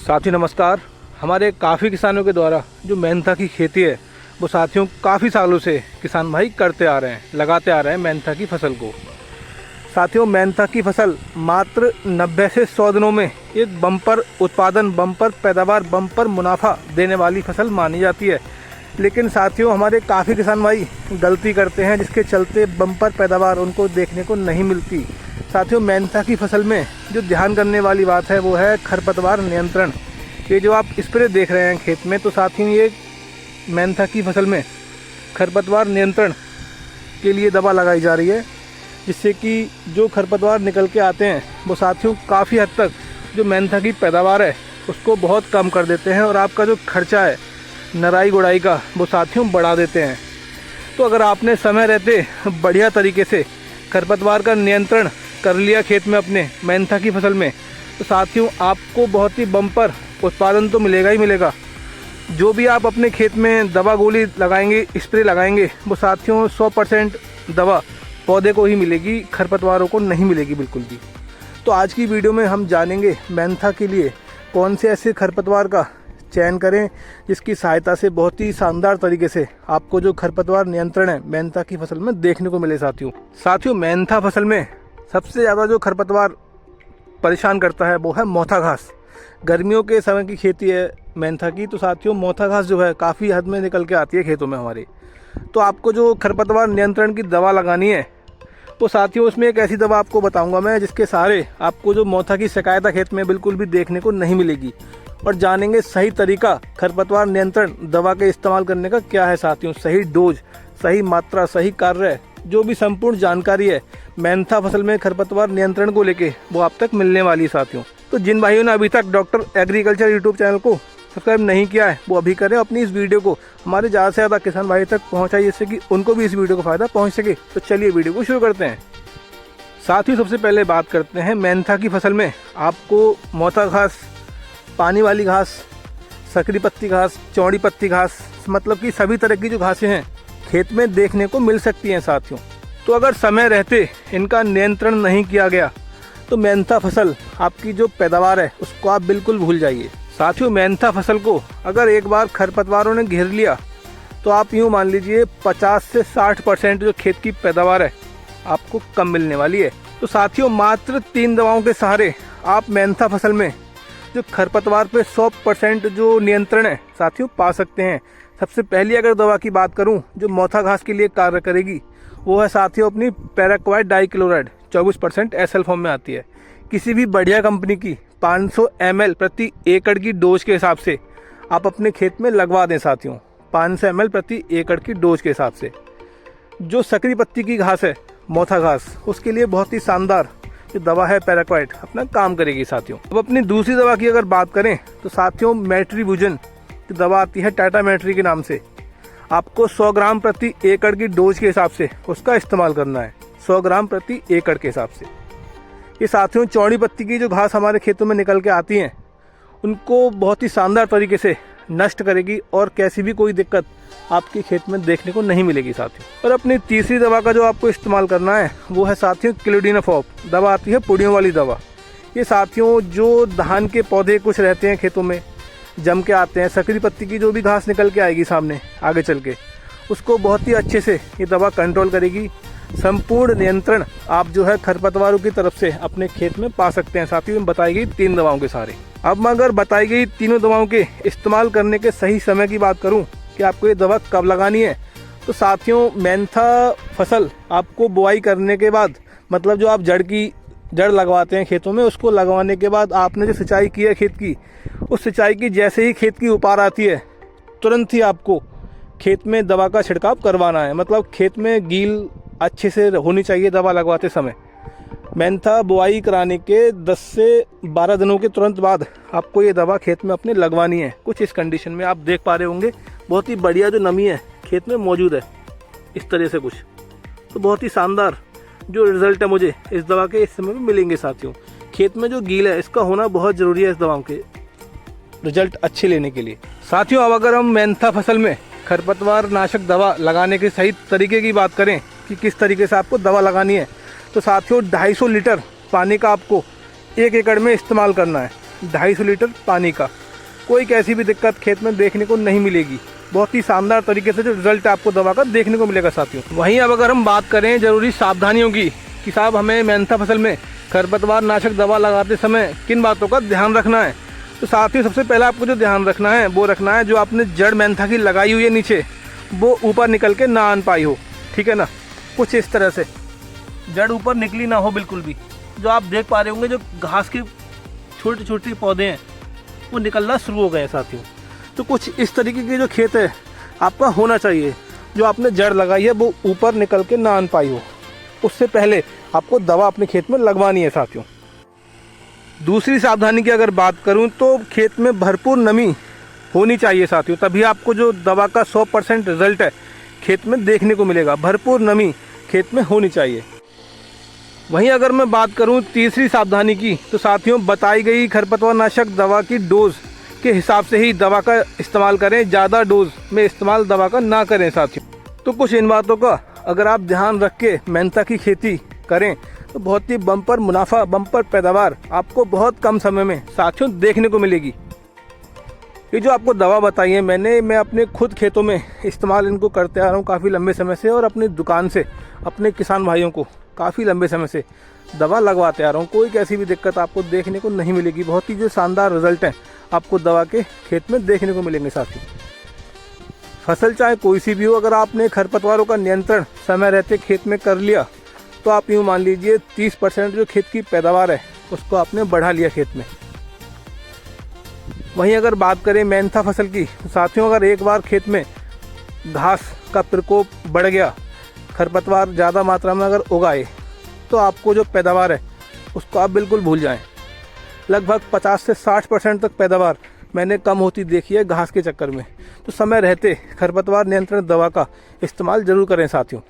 साथियों नमस्कार। हमारे काफ़ी किसानों के द्वारा जो मेंथा की खेती है वो साथियों काफ़ी सालों से किसान भाई करते आ रहे हैं, लगाते आ रहे हैं मेंथा की फसल को। साथियों मेंथा की फसल मात्र 90 से 100 दिनों में एक बम्पर उत्पादन, बम्पर पैदावार, बम्पर मुनाफा देने वाली फसल मानी जाती है। लेकिन साथियों हमारे काफ़ी किसान भाई गलती करते हैं जिसके चलते बम्पर पैदावार उनको देखने को नहीं मिलती। साथियों मेंथा की फसल में जो ध्यान करने वाली बात है वो है खरपतवार नियंत्रण। ये जो आप स्प्रे देख रहे हैं खेत में, तो साथियों ये मेंथा की फसल में खरपतवार नियंत्रण के लिए दवा लगाई जा रही है, जिससे कि जो खरपतवार निकल के आते हैं वो साथियों काफ़ी हद तक जो मेंथा की पैदावार है उसको बहुत कम कर देते हैं और आपका जो खर्चा है नराई गुड़ाई का वो साथियों बढ़ा देते हैं। तो अगर आपने समय रहते बढ़िया तरीके से खरपतवार का नियंत्रण कर लिया खेत में अपने मेंथा की फसल में, तो साथियों आपको बहुत ही बम्पर उत्पादन तो मिलेगा ही मिलेगा। जो भी आप अपने खेत में दवा गोली लगाएंगे, स्प्रे लगाएंगे, वो साथियों 100% दवा पौधे को ही मिलेगी, खरपतवारों को नहीं मिलेगी बिल्कुल भी। तो आज की वीडियो में हम जानेंगे मेंथा के लिए कौन से ऐसे खरपतवार का चयन करें जिसकी सहायता से बहुत ही शानदार तरीके से आपको जो खरपतवार नियंत्रण है मेंथा की फसल में देखने को मिले। साथियों मेंथा फसल में सबसे ज़्यादा जो खरपतवार परेशान करता है वो है मोथा घास। गर्मियों के समय की खेती है मेंथा की, तो साथियों मोथा घास जो है काफ़ी हद में निकल के आती है खेतों में हमारे। तो आपको जो खरपतवार नियंत्रण की दवा लगानी है वो साथियों उसमें एक ऐसी दवा आपको बताऊंगा मैं जिसके सहारे आपको जो मोथा की शिकायत खेत में बिल्कुल भी देखने को नहीं मिलेगी। और जानेंगे सही तरीका खरपतवार नियंत्रण दवा के इस्तेमाल करने का क्या है साथियों, सही डोज, सही मात्रा, सही कार्य, जो भी संपूर्ण जानकारी है मेंथा फसल में खरपतवार नियंत्रण को लेके वो आप तक मिलने वाली है साथियों। तो जिन भाइयों ने अभी तक डॉक्टर एग्रीकल्चर यूट्यूब चैनल को सब्सक्राइब नहीं किया है वो अभी करें। अपनी इस वीडियो को हमारे ज़्यादा से ज़्यादा किसान भाई तक पहुँचाइए जिससे कि उनको भी इस वीडियो का फ़ायदा पहुँच सके। तो चलिए वीडियो को शुरू करते हैं। साथियों सबसे पहले बात करते हैं मेंथा की फसल में आपको मोथा घास, पानी वाली घास, सकरी पत्ती घास, चौड़ी पत्ती घास, मतलब कि सभी तरह की जो घासें हैं खेत में देखने को मिल सकती हैं साथियों। तो अगर समय रहते इनका नियंत्रण नहीं किया गया तो मेंथा फसल आपकी जो पैदावार है उसको आप बिल्कुल भूल जाइए। साथियों मेंथा फसल को अगर एक बार खरपतवारों ने घेर लिया तो आप यूँ मान लीजिए 50 से 60% जो खेत की पैदावार है आपको कम मिलने वाली है। तो साथियों मात्र 3 दवाओं के सहारे आप मेंथा फसल में जो खरपतवार पे 100% जो नियंत्रण है साथियों पा सकते हैं। सबसे पहली अगर दवा की बात करूं जो मोथा घास के लिए कार्य करेगी वो है साथियों अपनी पैराक्वाट डाइक्लोराइड 24% SL फॉर्म में आती है। किसी भी बढ़िया कंपनी की 500 ml प्रति एकड़ की डोज के हिसाब से आप अपने खेत में लगवा दें साथियों, 500 ml प्रति एकड़ की डोज के हिसाब से। जो सकरी पत्ती की घास है मोथा घास, उसके लिए बहुत ही शानदार जो दवा है पैराक्वाट अपना काम करेगी साथियों। अब अपनी दूसरी दवा की अगर बात करें तो साथियों मेट्रीब्यूजन जो दवा आती है टाटा मेट्री के नाम से, आपको 100 ग्राम प्रति एकड़ की डोज के हिसाब से उसका इस्तेमाल करना है, 100 ग्राम प्रति एकड़ के हिसाब से। ये साथियों चौड़ी पत्ती की जो घास हमारे खेतों में निकल के आती हैं उनको बहुत ही शानदार तरीके से नष्ट करेगी और कैसी भी कोई दिक्कत आपके खेत में देखने को नहीं मिलेगी साथियों। और अपनी तीसरी दवा का जो आपको इस्तेमाल करना है वो है साथियों क्लोडिनाफॉप दवा आती है पुड़ियों वाली दवा। ये साथियों जो धान के पौधे कुछ रहते हैं खेतों में जम के आते हैं, सकरी पत्ती की जो भी घास निकल के आएगी सामने आगे चल के, उसको बहुत ही अच्छे से ये दवा कंट्रोल करेगी। संपूर्ण नियंत्रण आप जो है खरपतवारों की तरफ से अपने खेत में पा सकते हैं साथियों में बताई गई 3 दवाओं के सहारे। अब मैं अगर बताई गई तीनों दवाओं के इस्तेमाल करने के सही समय की बात करूं कि आपको ये दवा कब लगानी है, तो साथियों मेंथा फसल आपको बुआई करने के बाद, मतलब जो आप जड़ लगवाते हैं खेतों में, उसको लगवाने के बाद आपने जो सिंचाई की है खेत की, उस सिंचाई की जैसे ही खेत की उपार आती है तुरंत ही आपको खेत में दवा का छिड़काव करवाना है। मतलब खेत में गील अच्छे से होनी चाहिए दवा लगवाते समय। मेंथा बुआई कराने के 10 से 12 दिनों के तुरंत बाद आपको ये दवा खेत में अपने लगवानी है। कुछ इस कंडीशन में आप देख पा रहे होंगे बहुत ही बढ़िया जो नमी है खेत में मौजूद है, इस तरह से कुछ। तो बहुत ही शानदार जो रिजल्ट है मुझे इस दवा के इस समय भी मिलेंगे साथियों। खेत में जो गील है इसका होना बहुत ज़रूरी है इस दवाओं के रिजल्ट अच्छे लेने के लिए। साथियों अब अगर हम मेंथा फसल में खरपतवार नाशक दवा लगाने के सही तरीके की बात करें कि किस तरीके से आपको दवा लगानी है, तो साथियों 250 लीटर पानी का आपको 1 एकड़ में इस्तेमाल करना है। 250 लीटर पानी का। कोई कैसी भी दिक्कत खेत में देखने को नहीं मिलेगी। बहुत ही शानदार तरीके से जो रिजल्ट आपको दवा का देखने को मिलेगा साथियों। वहीं अब अगर हम बात करें ज़रूरी सावधानियों की कि साहब हमें मेंथा फसल में खरपतवार नाशक दवा लगाते समय किन बातों का ध्यान रखना है, तो साथियों सबसे पहले आपको जो ध्यान रखना है वो रखना है जो आपने जड़ मेंथा की लगाई हुई है नीचे वो ऊपर निकल के ना आन पाई हो, ठीक है ना। कुछ इस तरह से जड़ ऊपर निकली ना हो बिल्कुल भी। जो आप देख पा रहे होंगे जो घास के छोटे छोटे पौधे हैं वो निकलना शुरू हो गए हैं साथियों। तो कुछ इस तरीके के जो खेत है आपका होना चाहिए, जो आपने जड़ लगाई है वो ऊपर निकल के ना आन पाई हो। उससे पहले आपको दवा अपने खेत में लगवानी है साथियों। दूसरी सावधानी की अगर बात करूं तो खेत में भरपूर नमी होनी चाहिए साथियों, तभी आपको जो दवा का 100% रिजल्ट है खेत में देखने को मिलेगा। भरपूर नमी खेत में होनी चाहिए। वहीं अगर मैं बात करूं तीसरी सावधानी की तो साथियों बताई गई खरपतवार नाशक दवा की डोज के हिसाब से ही दवा का इस्तेमाल करें। ज़्यादा डोज में इस्तेमाल दवा का ना करें साथियों। तो कुछ इन बातों का अगर आप ध्यान रख के मेंथा की खेती करें तो बहुत ही बम्पर मुनाफा, बम्पर पैदावार आपको बहुत कम समय में साथियों देखने को मिलेगी। ये जो आपको दवा बताई है मैं अपने खुद खेतों में इस्तेमाल इनको करते आ रहा हूँ काफ़ी लंबे समय से, और अपनी दुकान से अपने किसान भाइयों को काफ़ी लंबे समय से दवा लगवाते आ रहा हूँ। कोई कैसी भी दिक्कत आपको देखने को नहीं मिलेगी। बहुत ही जो शानदार रिजल्ट हैं आपको दवा के खेत में देखने को मिलेंगे साथियों। फसल चाहे कोई सी भी हो, अगर आपने खरपतवारों का नियंत्रण समय रहते खेत में कर लिया तो आप यूँ मान लीजिए 30% जो खेत की पैदावार है उसको आपने बढ़ा लिया खेत में। वहीं अगर बात करें मेंथा फसल की तो साथियों अगर एक बार खेत में घास का प्रकोप बढ़ गया, खरपतवार ज़्यादा मात्रा में अगर उगाए तो आपको जो पैदावार है उसको आप बिल्कुल भूल जाएं। लगभग 50 से 60% तक पैदावार मैंने कम होती देखी है घास के चक्कर में। तो समय रहते खरपतवार नियंत्रण दवा का इस्तेमाल ज़रूर करें साथियों।